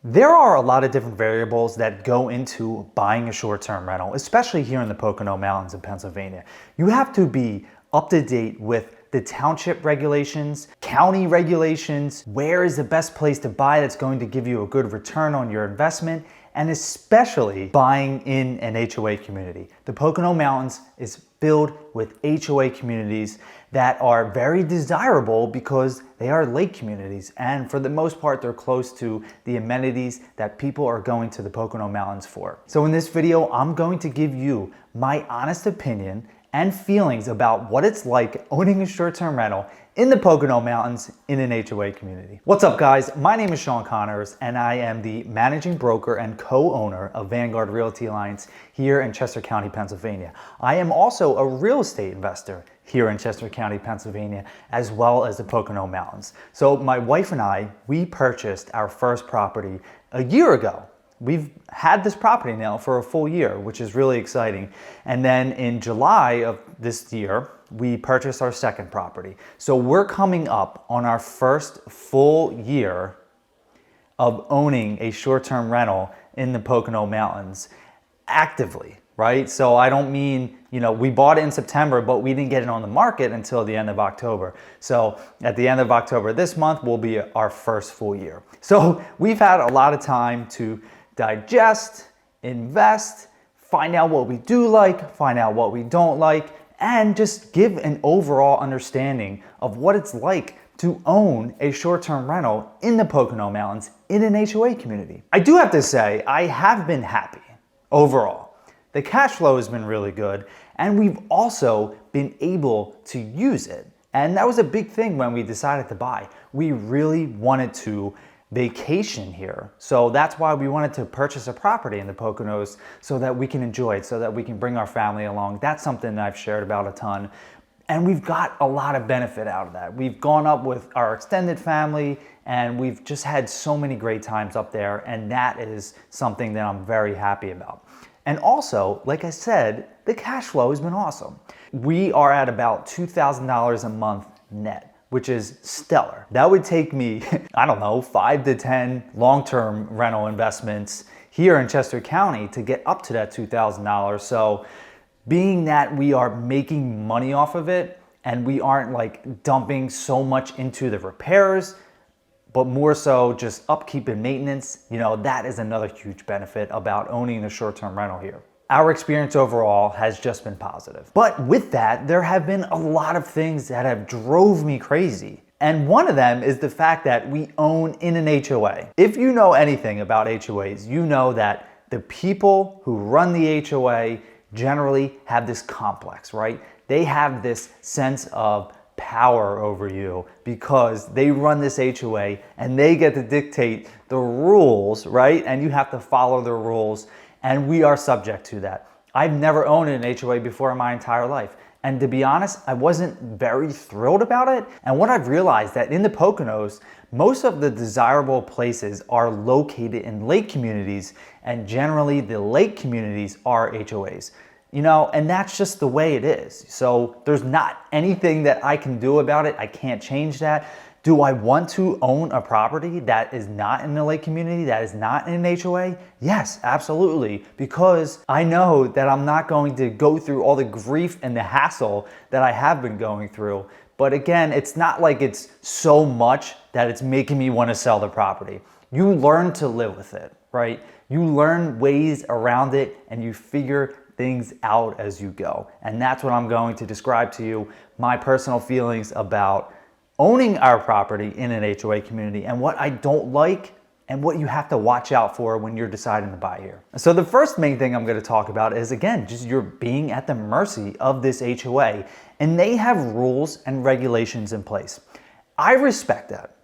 There are a lot of different variables that go into buying a short-term rental, especially here in the Pocono Mountains in Pennsylvania. You have to be up to date with the township regulations, county regulations, where is the best place to buy that's going to give you a good return on your investment, and especially buying in an HOA community. The Pocono Mountains is filled with HOA communities that are very desirable because they are lake communities, and for the most part they're close to the amenities that people are going to the Pocono Mountains for. So in this video, I'm going to give you my honest opinion and feelings about what it's like owning a short-term rental in the Pocono Mountains in an HOA community. What's up guys, my name is Shawn Connors and I am the managing broker and co-owner of VRA Realty Alliance here in Chester County, Pennsylvania. I am also a real estate investor here in Chester County, Pennsylvania, as well as the Pocono Mountains. So my wife and I, we purchased our first property a year ago. We've had this property now for a full year, which is really exciting. And then in July of this year, we purchased our second property. So we're coming up on our first full year of owning a short-term rental in the Pocono Mountains actively, right? So I don't mean, we bought it in September, but we didn't get it on the market until the end of October. So at the end of October this month will be our first full year. So we've had a lot of time to digest, invest, find out what we do like, find out what we don't like, and just give an overall understanding of what it's like to own a short-term rental in the Pocono Mountains in an HOA community. I do have to say, I have been happy overall. The cash flow has been really good, and we've also been able to use it. And that was a big thing when we decided to buy. We really wanted to vacation here. So that's why we wanted to purchase a property in the Poconos so that we can enjoy it, so that we can bring our family along. That's something that I've shared about a ton. And we've got a lot of benefit out of that. We've gone up with our extended family and we've just had so many great times up there. And that is something that I'm very happy about. And also, like I said, the cash flow has been awesome. We are at about $2,000 a month net, which is stellar. That would take me, I don't know, 5 to 10 long-term rental investments here in Chester County to get up to that $2,000. So being that we are making money off of it and we aren't like dumping so much into the repairs, but more so just upkeep and maintenance, that is another huge benefit about owning a short-term rental here. Our experience overall has just been positive. But with that, there have been a lot of things that have drove me crazy. And one of them is the fact that we own in an HOA. If you know anything about HOAs, you know that the people who run the HOA generally have this complex, right? They have this sense of power over you because they run this HOA and they get to dictate the rules, right? And you have to follow the rules. And we are subject to that. I've never owned an HOA before in my entire life. And to be honest, I wasn't very thrilled about it. And what I've realized that in the Poconos, most of the desirable places are located in lake communities, and generally the lake communities are HOAs. And that's just the way it is. So there's not anything that I can do about it. I can't change that. Do I want to own a property that is not in a lake community, that is not in an HOA? Yes, absolutely, because I know that I'm not going to go through all the grief and the hassle that I have been going through. But again, it's not like it's so much that it's making me want to sell the property. You learn to live with it, right? You learn ways around it and you figure things out as you go. And that's what I'm going to describe to you, my personal feelings about owning our property in an HOA community and what I don't like and what you have to watch out for when you're deciding to buy here. So the first main thing I'm going to talk about is, again, just you're being at the mercy of this HOA, and they have rules and regulations in place. I respect that.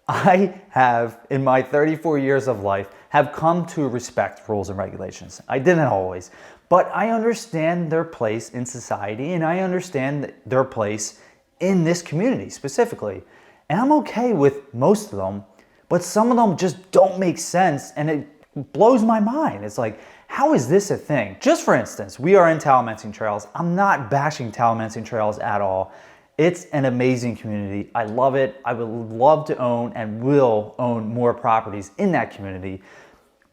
I have, in my 34 years of life, have come to respect rules and regulations. I didn't always, but I understand their place in society and I understand their place in this community specifically. And I'm okay with most of them, but some of them just don't make sense and it blows my mind. It's like, how is this a thing? Just for instance, we are in Talamenting Trails. I'm not bashing Talamenting Trails at all. It's an amazing community. I love it. I would love to own and will own more properties in that community.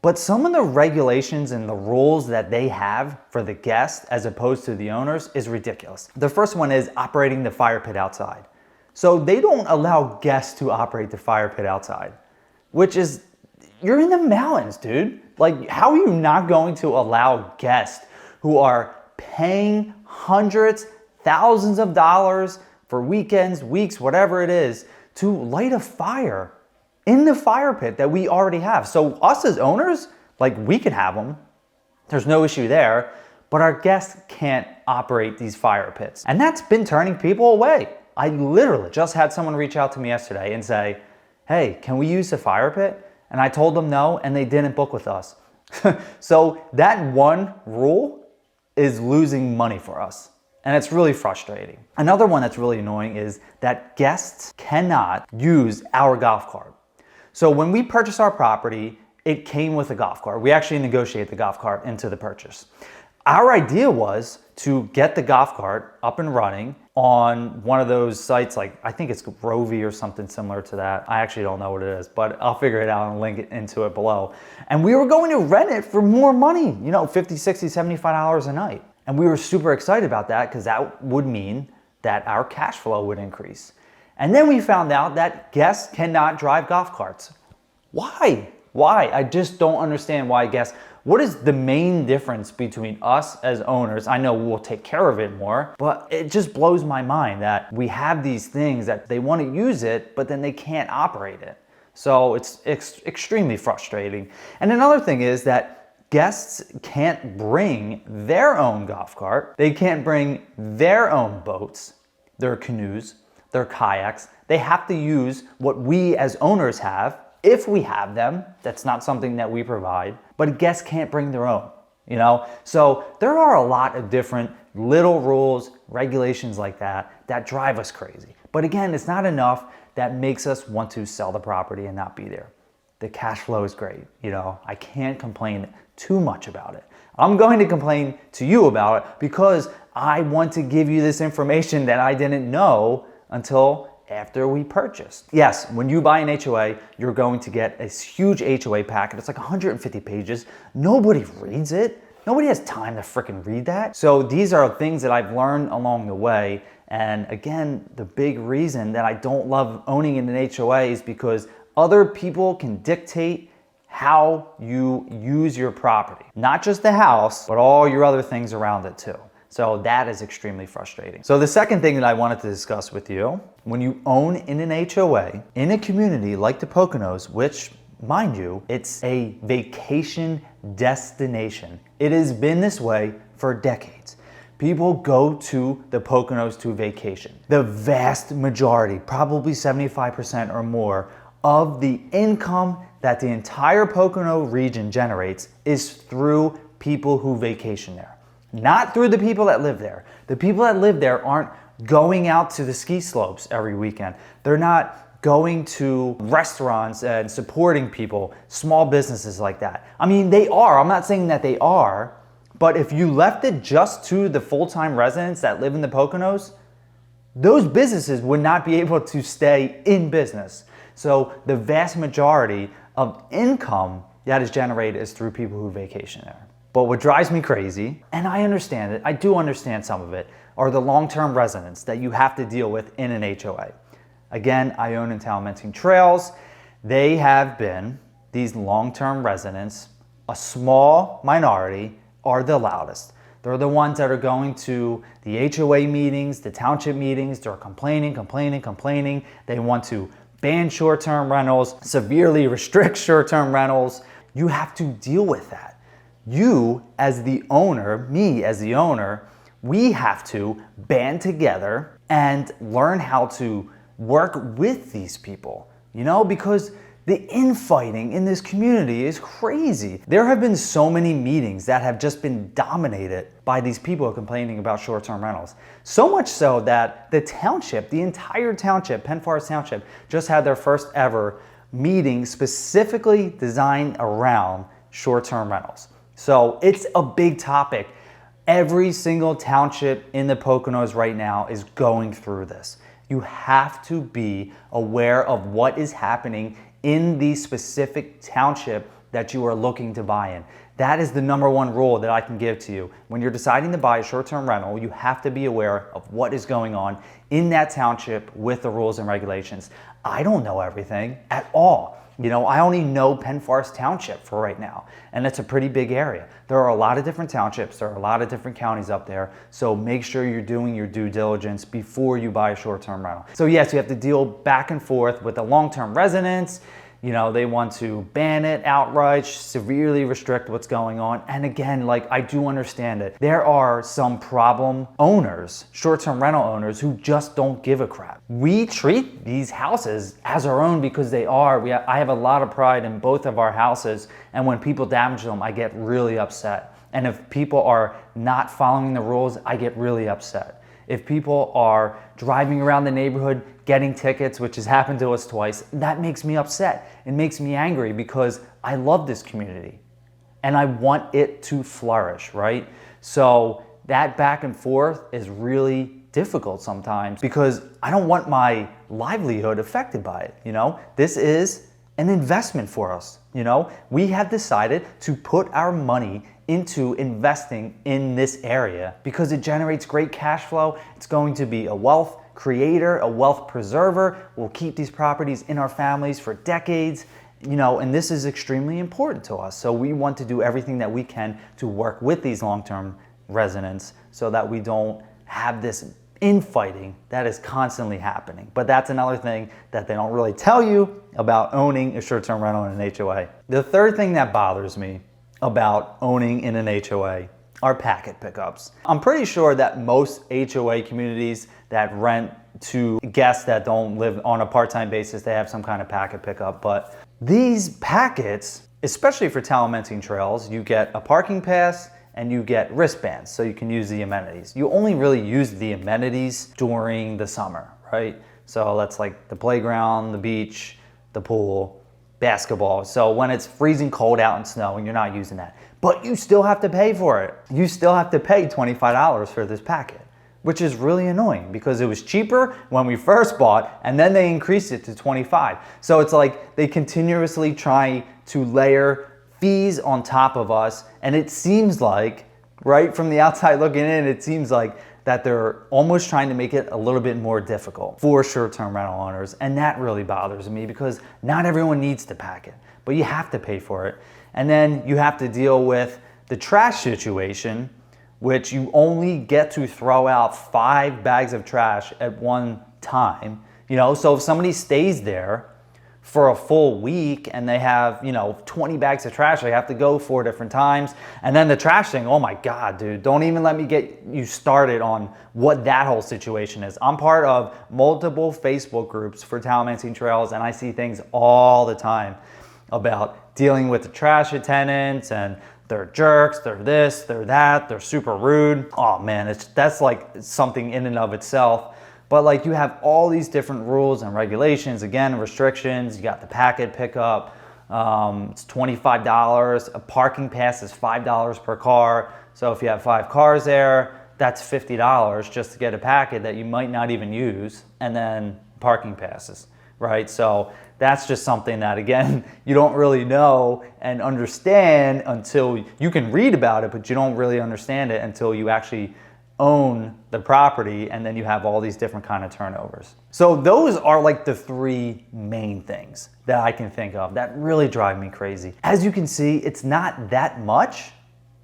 But some of the regulations and the rules that they have for the guests as opposed to the owners is ridiculous. The first one is operating the fire pit outside. So they don't allow guests to operate the fire pit outside, which is, you're in the mountains, dude. Like, how are you not going to allow guests who are paying hundreds, thousands of dollars for weekends, weeks, whatever it is, to light a fire in the fire pit that we already have? So us as owners, like, we can have them. There's no issue there, but our guests can't operate these fire pits. And that's been turning people away. I literally just had someone reach out to me yesterday and say, hey, can we use the fire pit? And I told them no, and they didn't book with us. So that one rule is losing money for us. And it's really frustrating. Another one that's really annoying is that guests cannot use our golf cart. So when we purchased our property, it came with a golf cart. We actually negotiated the golf cart into the purchase. Our idea was to get the golf cart up and running on one of those sites, like I think it's Rovi or something similar to that. I actually don't know what it is, but I'll figure it out and link it into it below. And we were going to rent it for more money, $50, $60, $75 a night. And we were super excited about that because that would mean that our cash flow would increase. And then we found out that guests cannot drive golf carts. Why? Why? I just don't understand why guests. What is the main difference between us as owners? I know we'll take care of it more, but it just blows my mind that we have these things that they want to use it, but then they can't operate it. So it's extremely frustrating. And another thing is that guests can't bring their own golf cart. They can't bring their own boats, their canoes, their kayaks. They have to use what we as owners have. If we have them, that's not something that we provide, but guests can't bring their own, So there are a lot of different little rules, regulations like that drive us crazy. But again, it's not enough that makes us want to sell the property and not be there. The cash flow is great, I can't complain too much about it. I'm going to complain to you about it because I want to give you this information that I didn't know until after we purchased. Yes, when you buy an HOA, you're going to get a huge HOA packet. It's like 150 pages. Nobody reads it. Nobody has time to freaking read that. So these are things that I've learned along the way. And again, the big reason that I don't love owning in an HOA is because other people can dictate how you use your property. Not just the house, but all your other things around it too. So that is extremely frustrating. So the second thing that I wanted to discuss with you, when you own in an HOA, in a community like the Poconos, which, mind you, it's a vacation destination. It has been this way for decades. People go to the Poconos to vacation. The vast majority, probably 75% or more, of the income that the entire Pocono region generates is through people who vacation there. Not through the people that live there. The people that live there aren't going out to the ski slopes every weekend. They're not going to restaurants and supporting people, small businesses like that. I mean, they are. I'm not saying that they are, but if you left it just to the full-time residents that live in the Poconos, those businesses would not be able to stay in business. So the vast majority of income that is generated is through people who vacation there. But what drives me crazy, and I understand it, I do understand some of it, are the long-term residents that you have to deal with in an HOA. Again, I own in Talmenting Trails. They have been, these long-term residents, a small minority, are the loudest. They're the ones that are going to the HOA meetings, the township meetings. They're complaining. They want to ban short-term rentals, severely restrict short-term rentals. You have to deal with that. You as the owner, me as the owner, we have to band together and learn how to work with these people, because the infighting in this community is crazy. There have been so many meetings that have just been dominated by these people complaining about short-term rentals. So much so that the township, the entire township, Penn Forest Township, just had their first ever meeting specifically designed around short-term rentals. So it's a big topic. Every single township in the Poconos right now is going through this. You have to be aware of what is happening in the specific township that you are looking to buy in. That is the number one rule that I can give to you. When you're deciding to buy a short-term rental, you have to be aware of what is going on in that township with the rules and regulations. I don't know everything at all. You know, I only know Penn Forest Township for right now, and it's a pretty big area. There are a lot of different townships, there are a lot of different counties up there, so make sure you're doing your due diligence before you buy a short-term rental. So yes, you have to deal back and forth with the long-term residents. You know, they want to ban it outright, severely restrict what's going on. And again, like, I do understand it. There are some problem owners, short-term rental owners, who just don't give a crap. We treat these houses as our own because they are. I have a lot of pride in both of our houses, and when people damage them, I get really upset. And if people are not following the rules, I get really upset. If people are driving around the neighborhood getting tickets, which has happened to us twice, that makes me upset. It makes me angry because I love this community and I want it to flourish, right? So that back and forth is really difficult sometimes because I don't want my livelihood affected by it, you know? This is an investment for us, you know? We have decided to put our money into investing in this area because it generates great cash flow. It's going to be a wealth creator, a wealth preserver. We'll keep these properties in our families for decades, you know, and this is extremely important to us. So we want to do everything that we can to work with these long-term residents so that we don't have this infighting that is constantly happening. But that's another thing that they don't really tell you about owning a short-term rental in an HOA. The third thing that bothers me about owning in an HOA are packet pickups. I'm pretty sure that most HOA communities that rent to guests that don't live on a part-time basis, they have some kind of packet pickup. But these packets, especially for Talamanting trails, you get a parking pass and you get wristbands so you can use the amenities. You only really use the amenities during the summer, right? So that's like the playground, the beach, the pool, basketball. So when it's freezing cold out and snowing, you're not using that. But you still have to pay for it. You still have to pay $25 for this packet, which is really annoying because it was cheaper when we first bought and then they increased it to $25. So it's like they continuously try to layer fees on top of us, and it seems like, right from the outside looking in, it seems like that they're almost trying to make it a little bit more difficult for short-term rental owners, and that really bothers me because not everyone needs to pack it, but you have to pay for it. And then you have to deal with the trash situation, which you only get to throw out 5 bags of trash at one time. You know, so if somebody stays there for a full week and they have, you know, 20 bags of trash, they have to go 4 different times. And then the trash thing, oh my God, dude, don't even let me get you started on what that whole situation is. I'm part of multiple Facebook groups for Talamanting trails, and I see things all the time about dealing with the trash attendants, and they're jerks, they're this, they're that, they're super rude. Oh man, that's like something in and of itself. But like, you have all these different rules and regulations, again, restrictions. You got the packet pickup, it's $25. A parking pass is $5 per car. So if you have 5 cars there, that's $50 just to get a packet that you might not even use, and then parking passes, right? So that's just something that, again, you don't really know and understand until you can read about it, but you don't really understand it until you actually own the property, and then you have all these different kind of turnovers. So those are like the 3 main things that I can think of that really drive me crazy. As you can see, it's not that much,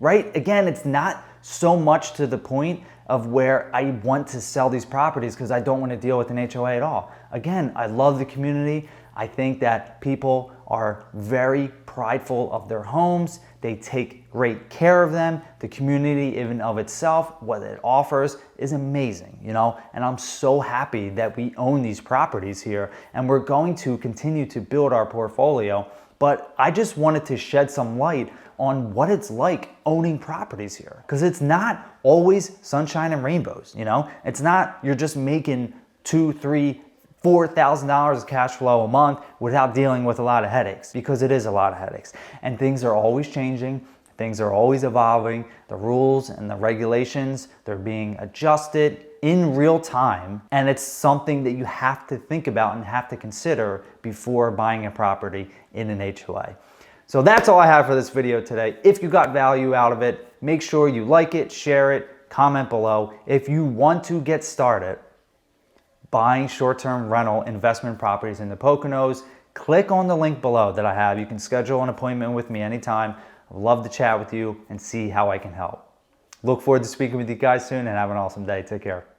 right? Again, it's not so much to the point of where I want to sell these properties because I don't want to deal with an HOA at all. Again, I love the community. I think that people are very prideful of their homes. They take great care of them. The community, even of itself, what it offers is amazing, you know? And I'm so happy that we own these properties here, and we're going to continue to build our portfolio. But I just wanted to shed some light on what it's like owning properties here, because it's not always sunshine and rainbows, you know? It's not you're just making $2,000, $3,000, $4,000 of cash flow a month without dealing with a lot of headaches, because it is a lot of headaches. And things are always changing. Things are always evolving. The rules and the regulations, they're being adjusted in real time. And it's something that you have to think about and have to consider before buying a property in an HOA. So that's all I have for this video today. If you got value out of it, make sure you like it, share it, comment below. If you want to get started buying short-term rental investment properties in the Poconos, click on the link below that I have. You can schedule an appointment with me anytime. I'd love to chat with you and see how I can help. Look forward to speaking with you guys soon and have an awesome day. Take care.